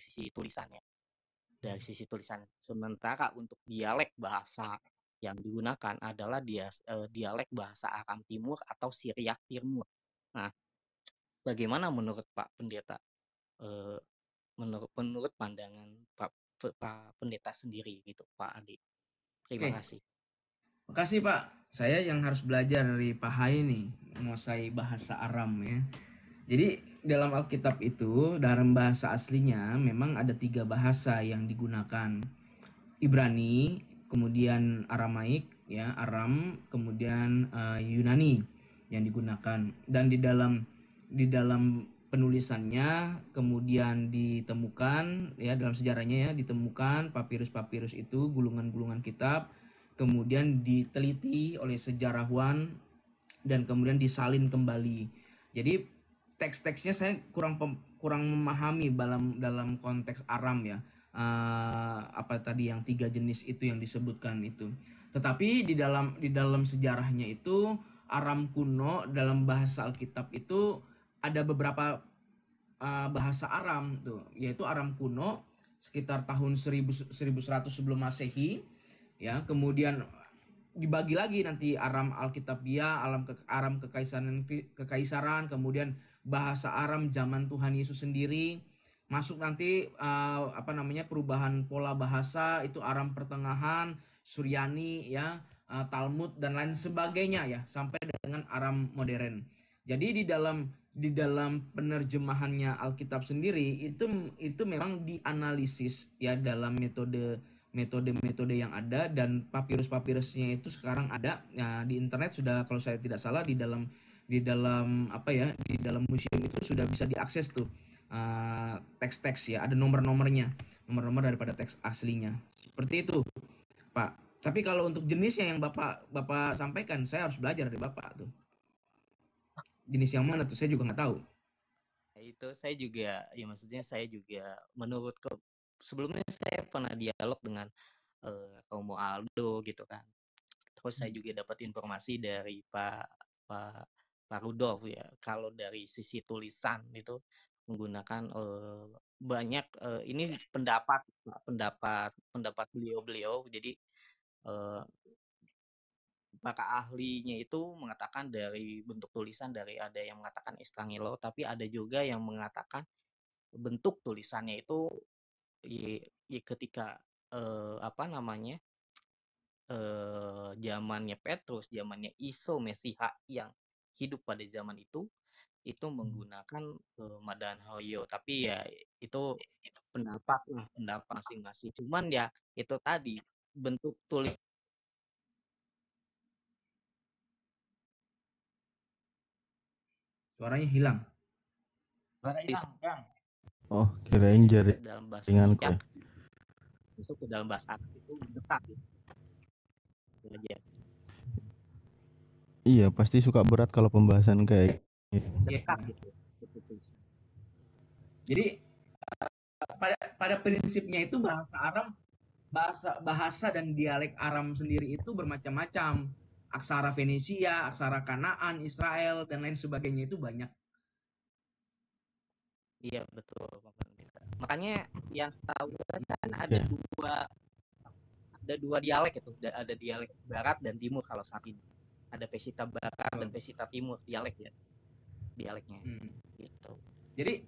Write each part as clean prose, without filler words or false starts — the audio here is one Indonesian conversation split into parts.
sisi tulisannya, dari sisi tulisan. Sementara untuk dialek bahasa yang digunakan adalah dialek bahasa Aram Timur atau Syriak Timur. Nah, bagaimana menurut Pak Pendeta, eh, menurut pandangan Pak Pendeta sendiri gitu, Pak Adi? Terima Oke, kasih. makasih Pak. Saya yang harus belajar dari Pak Hai nih, menguasai bahasa Aram ya. Jadi dalam Alkitab itu, dalam bahasa aslinya memang ada 3 bahasa yang digunakan. Ibrani, kemudian Aramaik, ya Aram, kemudian Yunani yang digunakan. Dan di dalam penulisannya kemudian ditemukan ya dalam sejarahnya ya ditemukan papirus-papirus itu, gulungan-gulungan kitab, kemudian diteliti oleh sejarawan dan kemudian disalin kembali. Jadi teks-teksnya saya kurang memahami dalam konteks Aram ya. Apa tadi yang 3 jenis itu yang disebutkan itu. Tetapi di dalam sejarahnya itu Aram kuno dalam bahasa Alkitab itu ada beberapa bahasa Aram tuh, yaitu Aram kuno sekitar tahun 1100 sebelum Masehi ya. Kemudian dibagi lagi nanti Aram Alkitabiah, Aram kekaisaran, kemudian bahasa Aram zaman Tuhan Yesus sendiri. Masuk nanti perubahan pola bahasa itu Aram pertengahan, Suryani ya, Talmud dan lain sebagainya ya, sampai dengan Aram modern. Jadi di dalam penerjemahannya Alkitab sendiri itu memang dianalisis ya dalam metode-metode yang ada, dan papirus-papirusnya itu sekarang ada ya, di internet sudah, kalau saya tidak salah, di dalam museum itu sudah bisa diakses tuh teks-teks ya, ada nomor-nomor daripada teks aslinya, seperti itu Pak. Tapi kalau untuk jenisnya yang Bapak sampaikan, saya harus belajar dari Bapak tuh. Jenis yang mana tuh saya juga nggak tahu. Itu saya juga, ya maksudnya saya juga menurut sebelumnya saya pernah dialog dengan Romo Aldo gitu kan. Terus saya juga dapat informasi dari Pak Pak Rudolf ya. Kalau dari sisi tulisan itu menggunakan banyak ini pendapat beliau-beliau. Jadi eh, para ahlinya itu mengatakan dari bentuk tulisan, dari ada yang mengatakan Estrangelo, tapi ada juga yang mengatakan bentuk tulisannya itu ketika apa namanya zamannya Petrus, zamannya Iso Mesiha yang hidup pada zaman itu menggunakan Madan Hoyo. Tapi ya itu pendapat masing-masing. Cuman ya itu tadi bentuk tulis. Suaranya hilang. Suara hilang, Kang. Oh, kirain Dalam bahasa jaringanku Syak ya. masuk ke dalam bahasa Arab itu dekat gitu aja. Iya, pasti suka berat kalau pembahasan kayak Dekat Ya. gitu. Jadi pada prinsipnya itu bahasa Aram, bahasa dan dialek Aram sendiri itu bermacam-macam. Aksara Venesia, aksara Kanaan, Israel dan lain sebagainya itu banyak. Iya betul Pak Pendeta. Makanya yang setahu saya kan Oke. ada dua dialek itu, ada dialek barat dan timur kalau saat ini. Ada Pesita Barat dan Pesita Timur dialeknya. Gitu. Jadi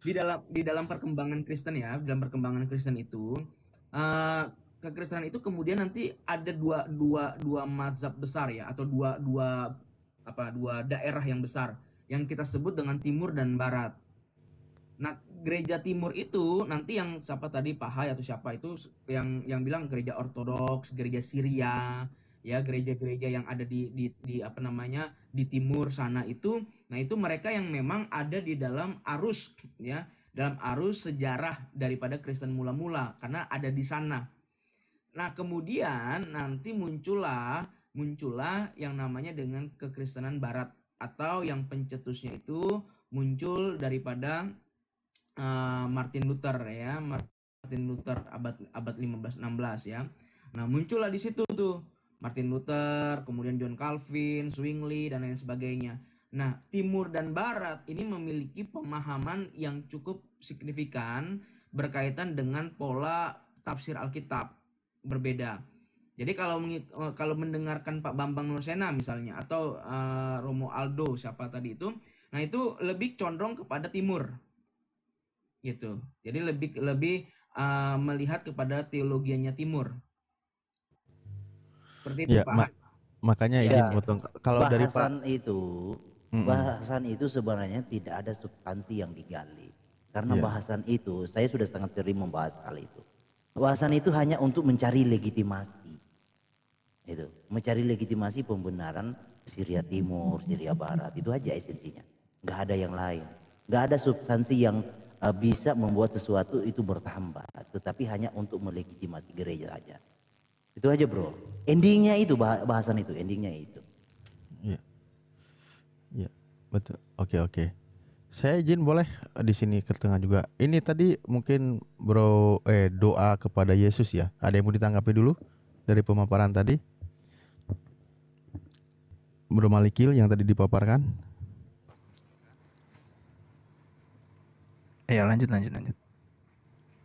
di dalam perkembangan Kristen ya, dalam perkembangan Kristen itu kekristenan itu kemudian nanti ada dua mazhab besar ya, atau dua daerah yang besar yang kita sebut dengan timur dan barat. Nah, gereja timur itu nanti yang siapa tadi, Pak Hai atau siapa itu yang bilang gereja ortodoks, gereja Syria, ya gereja-gereja yang ada di timur sana itu. Nah, itu mereka yang memang ada di dalam arus ya, dalam arus sejarah daripada Kristen mula-mula karena ada di sana. Nah, kemudian nanti muncullah yang namanya dengan kekristenan barat, atau yang pencetusnya itu muncul daripada Martin Luther ya, Martin Luther abad 15-16 ya. Nah, muncullah di situ tuh Martin Luther, kemudian John Calvin, Zwingli dan lain sebagainya. Nah, timur dan barat ini memiliki pemahaman yang cukup signifikan berkaitan dengan pola tafsir Alkitab berbeda. Jadi kalau mendengarkan Pak Bambang Nursena misalnya atau Romo Aldo siapa tadi itu, nah itu lebih condong kepada timur gitu. Jadi lebih melihat kepada teologianya timur. Seperti itu Ya, Pak. makanya Ya, izin Ya, potong. Kalau dari Pak, bahasan itu sebenarnya tidak ada substansi yang digali. Karena ya, bahasan itu, saya sudah sangat sering membahas hal itu. Bahasan itu hanya untuk mencari legitimasi. Itu, mencari legitimasi pembenaran Syria Timur, Syria Barat, itu aja esensinya. Nggak ada yang lain. Nggak ada substansi yang bisa membuat sesuatu itu bertambah, tetapi hanya untuk melegitimasi gereja aja. Itu aja bro. Endingnya itu bahasan itu, endingnya itu. ya, ya, betul. Oke. Saya izin boleh di sini ke tengah juga. Ini tadi mungkin bro, doa kepada Yesus ya. Ada yang mau ditanggapi dulu dari pemaparan tadi? Bro Malikil yang tadi dipaparkan. Ya lanjut.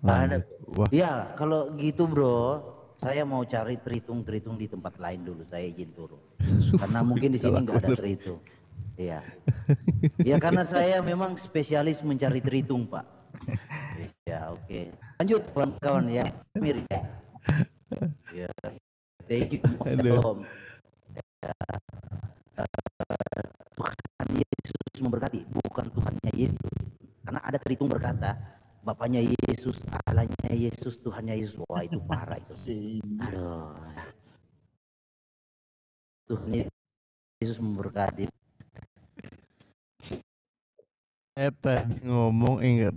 Ada. Wah, Ya kalau gitu bro, saya mau cari teritung di tempat lain dulu. Saya izin turun. Karena mungkin di sini nggak ada teritung. Iya. Ya karena saya memang spesialis mencari teritung pak. Ya oke. Lanjut kawan-kawan ya. Mir ya. Ya. Thank you. Aduh. Tuhan Yesus memberkati, bukan Tuhannya Yesus. Karena ada teritung berkata, Bapaknya Yesus, Allahnya Yesus, Tuhannya Yesus. Wah itu parah itu. Aduh. Tuhan Yesus memberkati. Tadi ngomong ingat